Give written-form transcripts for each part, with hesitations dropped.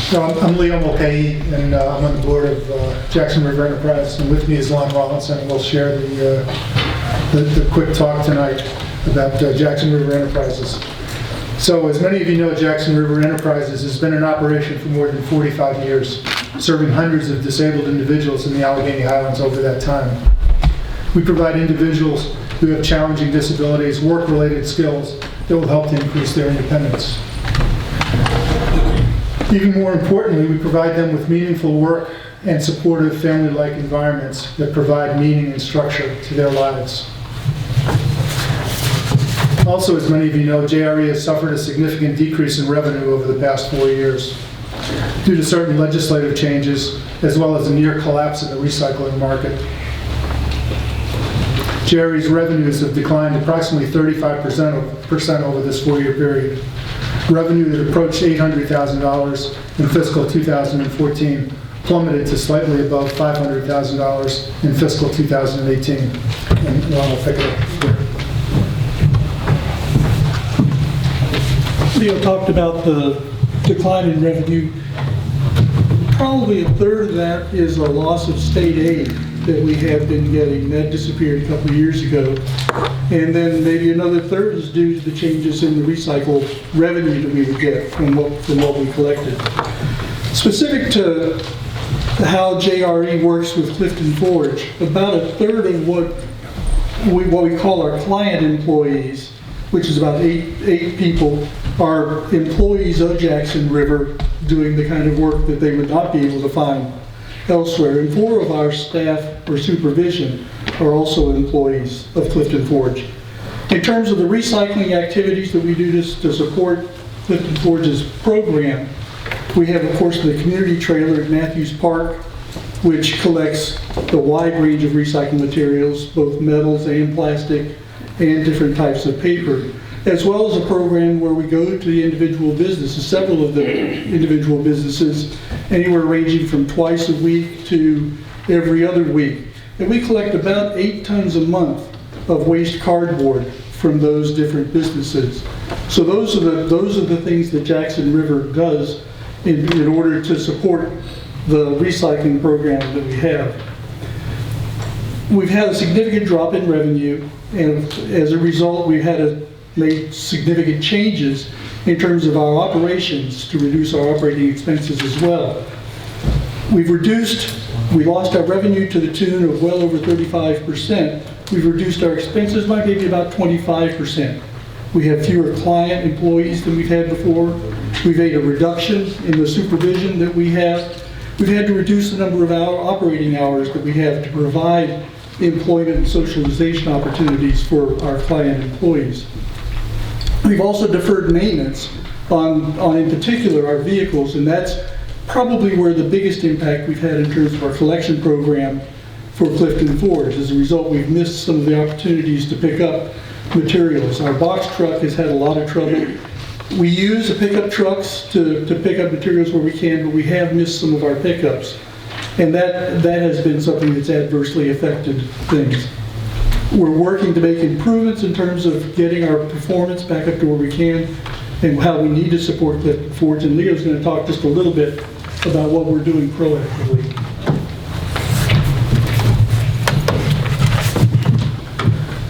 So I'm Leo Mulcahy, and I'm on the board of Jackson River Enterprise, and with me is Lon Rollinson, and we'll share the quick talk tonight about Jackson River Enterprises. So as many of you know, Jackson River Enterprises has been in operation for more than 45 years, serving hundreds of disabled individuals in the Allegheny Highlands over that time. We provide individuals who have challenging disabilities, work-related skills that will help to increase their independence. Even more importantly, we provide them with meaningful work and supportive family-like environments that provide meaning and structure to their lives. Also, as many of you know, JRE has suffered a significant decrease in revenue over the past 4 years due to certain legislative changes, as well as a near collapse in the recycling market. JRE's revenues have declined approximately 35% over this 4-year period. Revenue that approached $800,000 in fiscal 2014 plummeted to slightly above $500,000 in fiscal 2018. And Ron will pick it up here. Leo talked about the decline in revenue. Probably a third of that is a loss of state aid that we have been getting. That disappeared a couple of years ago. And then maybe another third is due to the changes in the recycle revenue that we would get from what we collected. Specific to how JRE works with Clifton Forge, about a third of what we call our client employees, which is about eight people, are employees of Jackson River doing the kind of work that they would not be able to find elsewhere. And 4 of our staff or supervision are also employees of Clifton Forge. In terms of the recycling activities that we do to support Clifton Forge's program, we have, of course, the community trailer at Matthews Park, which collects the wide range of recycling materials, both metals and plastic, and different types of paper, as well as a program where we go to the individual businesses, several of the individual businesses, anywhere ranging from twice a week to every other week. And we collect about 8 tons a month of waste cardboard from those different businesses. So those are the things that Jackson River does in order to support the recycling program that we have. We've had a significant drop in revenue, and as a result, we've had to make significant changes in terms of our operations to reduce our operating expenses as well. We lost our revenue to the tune of well over 35%. We've reduced our expenses by maybe about 25%. We have fewer client employees than we've had before. We've made a reduction in the supervision that we have. We've had to reduce the number of operating hours that we have to provide employment and socialization opportunities for our client employees. We've also deferred maintenance on in particular, our vehicles, and that's probably where the biggest impact we've had in terms of our collection program for Clifton Forge. As a result, we've missed some of the opportunities to pick up materials. Our box truck has had a lot of trouble. We use the pickup trucks to pick up materials where we can, but we have missed some of our pickups. And that has been something that's adversely affected things. We're working to make improvements in terms of getting our performance back up to where we can and how we need to support Clifton Forge. And Leo's going to talk just a little bit about what we're doing proactively.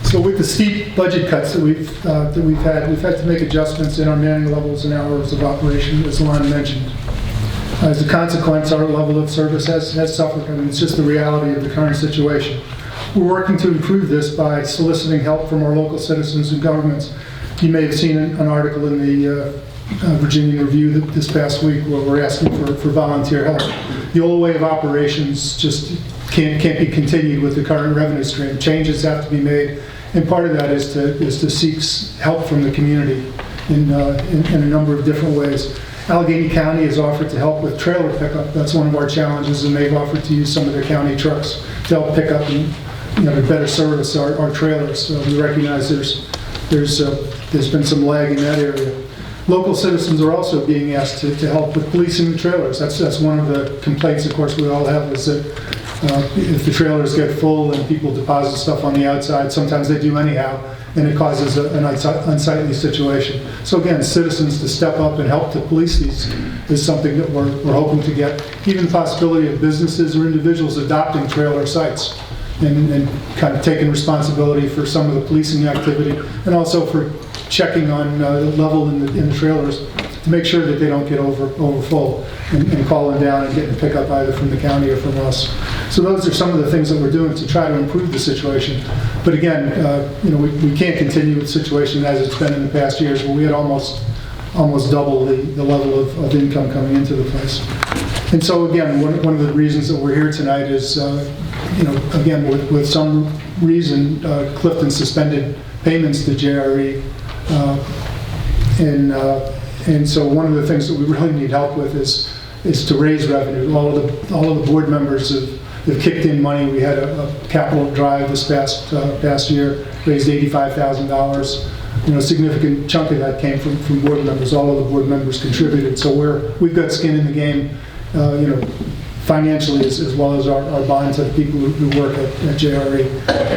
So with the steep budget cuts that we've had to make adjustments in our manning levels and hours of operation, as Lon mentioned. As a consequence, our level of service has suffered. I mean, it's just the reality of the current situation. We're working to improve this by soliciting help from our local citizens and governments. You may have seen an article in the Virginia Review this past week where we're asking for volunteer help. The old way of operations just can't be continued with the current revenue stream. Changes have to be made, and part of that is to seek help from the community in a number of different ways. Allegheny County has offered to help with trailer pickup. That's one of our challenges, and they've offered to use some of their county trucks to help pick up and to better service our trailers. So we recognize there's been some lag in that area. Local citizens are also being asked to help with policing the trailers. That's one of the complaints, of course, we all have, is that if the trailers get full and people deposit stuff on the outside, sometimes they do anyhow, and it causes an unsightly situation. So again, citizens to step up and help to police these is something that we're hoping to get. Even the possibility of businesses or individuals adopting trailer sites and kind of taking responsibility for some of the policing activity, and also for checking on the level in the trailers to make sure that they don't get over full and calling down and getting a pickup either from the county or from us. So those are some of the things that we're doing to try to improve the situation. But again, we can't continue with the situation as it's been in the past years, where we had almost double the level of income coming into the place. And so again, one of the reasons that we're here tonight is, again, with some reason, Clifton suspended payments to JRE, and so one of the things that we really need help with is to raise revenue. All of the board members have kicked in money. We had a capital drive this past year, raised $85,000. A significant chunk of that came from board members. All of the board members contributed. So we've got skin in the game, financially as well as our bond to the people who work at JRE.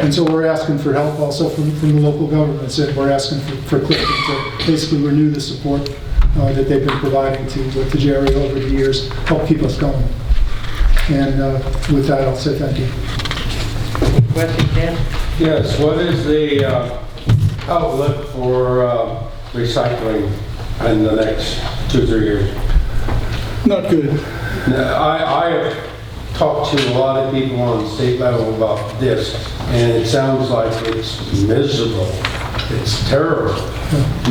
And so we're asking for help also from the local governments. We're asking for Clifton to basically renew the support that they've been providing to JRE over the years, help keep us going. And with that, I'll say thank you. Question, Ken? Yes, what is the outlook for recycling in the next 2 or 3 years? Not good. Now, I have talked to a lot of people on the state level about this, and it sounds like it's miserable. It's terrible.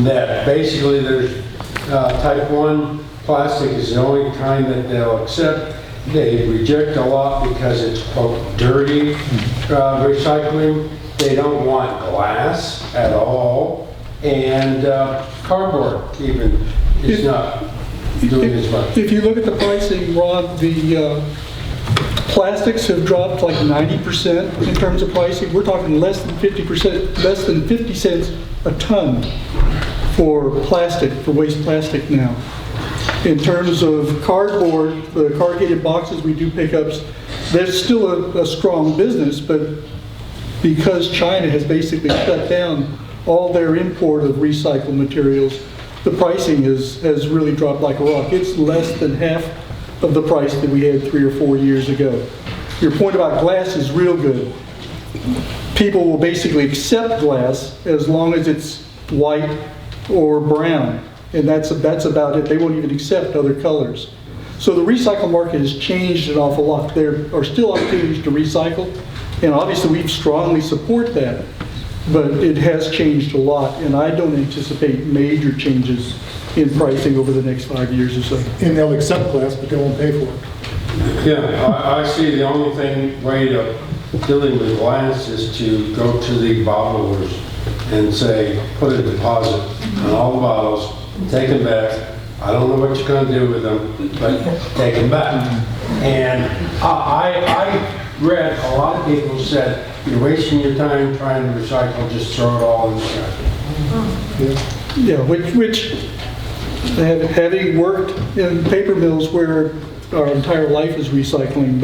That basically there's type 1 plastic is the only kind that they'll accept. They reject a lot because it's, quote, dirty recycling. They don't want glass at all, and cardboard even is not doing as much. If you look at the pricing, Ron, the plastics have dropped like 90% in terms of pricing. We're talking less than 50%, less than 50 cents a ton for plastic, for waste plastic now. In terms of cardboard, the corrugated boxes, we do pickups. There's still a strong business, but because China has basically shut down all their import of recycled materials, the pricing has really dropped like a rock. It's less than half of the price that we had 3 or 4 years ago. Your point about glass is real good. People will basically accept glass as long as it's white or brown, and that's about it. They won't even accept other colors. So the recycle market has changed an awful lot. There are still opportunities to recycle, and obviously we strongly support that, but it has changed a lot, and I don't anticipate major changes in pricing over the next 5 years or so. And they'll accept glass, but they won't pay for it. Yeah, I see the only way of dealing with glass is to go to the bottlers and say, put a deposit on all the bottles, take them back. I don't know what you're going to do with them, but take them back. And I read a lot of people said, you're wasting your time trying to recycle, just throw it all in the trash. Yeah, which having worked in paper mills where our entire life is recycling,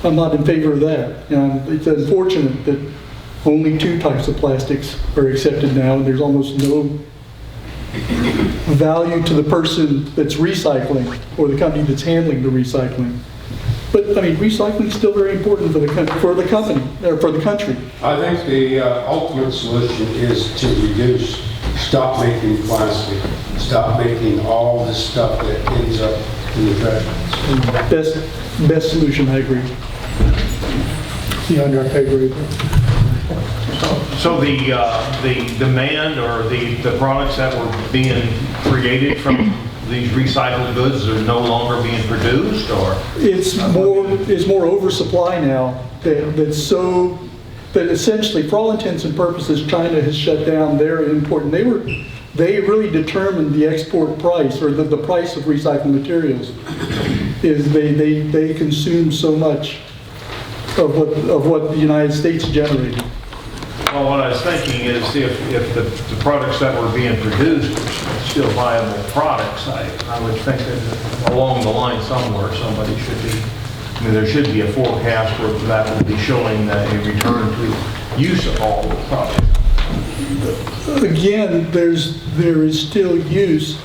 I'm not in favor of that. It's unfortunate that only 2 types of plastics are accepted now, and there's almost no value to the person that's recycling or the company that's handling the recycling. But I mean, recycling is still very important for the company or for the country. I think the ultimate solution is to reduce, stop making plastic, stop making all this stuff that ends up in the trash. Best solution, I agree. Beyond our pay grade. So the demand or the products that were being created from these recycled goods are no longer being produced, or It's more oversupply now. That essentially, for all intents and purposes, China has shut down their import, and they really determined the export price or the price of recycled materials. Is they consume so much of what the United States generated. well, what I was thinking is if the products that were being produced were still viable products, I would think that along the line somewhere somebody should be, there should be a forecast where that would be showing a return to use of all the products. again, there is still use,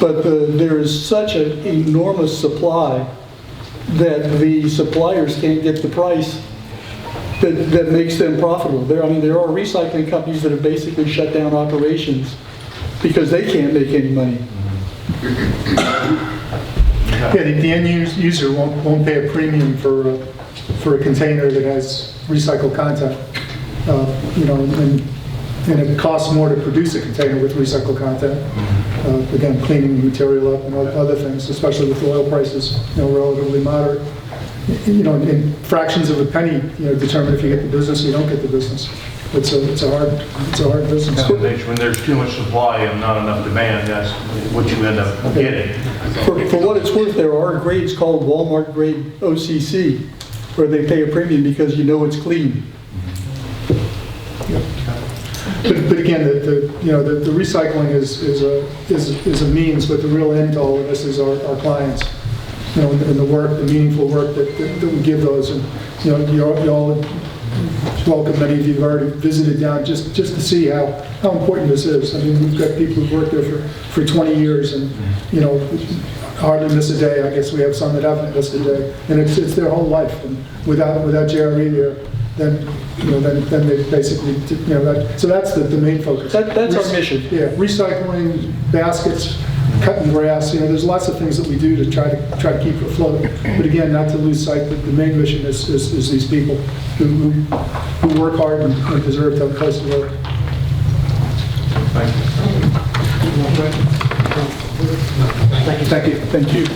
but there is such an enormous supply that the suppliers can't get the price that makes them profitable. There are recycling companies that have basically shut down operations because they can't make any money. Yeah, the end user won't pay a premium for a container that has recycled content. And it costs more to produce a container with recycled content. Again, cleaning the material up and other things, especially with oil prices, relatively moderate. In fractions of a penny, determine if you get the business or you don't get the business. It's a hard business. When there's too much supply and not enough demand, that's what you end up getting. For what it's worth, there are grades called Walmart grade OCC, where they pay a premium because it's clean. But again, the recycling is a means, but the real end to all of this is our clients. And the work, the meaningful work that we give those, and you all welcome. Many of you have already visited down just to see how important this is. I mean, we've got people who've worked there for 20 years, and hardly miss a day. I guess we have some that haven't missed a day, and it's their whole life. And without JRE there, then they basically so that's the main focus. That's our mission. Yeah, recycling, baskets, cutting grass. There's lots of things that we do to try to keep it afloat. But again, not to lose sight that the main mission is these people who work hard and deserve to have a place to work. Thank you. Thank you.